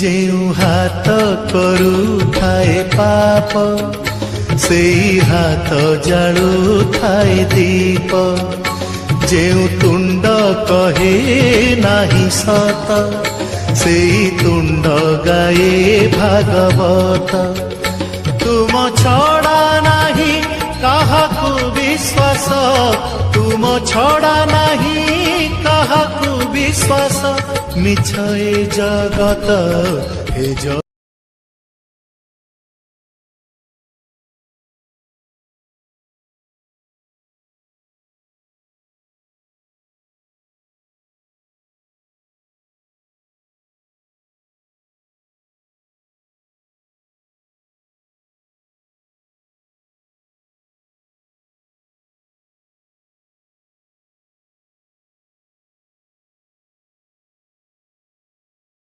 जेउ हाथ करुथाए पाप सेई हाथ जालु थाए दीप जेउ तुंड कहे नाही सत सेई तुंड गाए भागवत तुम छड़ा नाही काहाकु विश्वास तुम छड़ा नाही काहाकु विश्वास मिछ ए जगत हे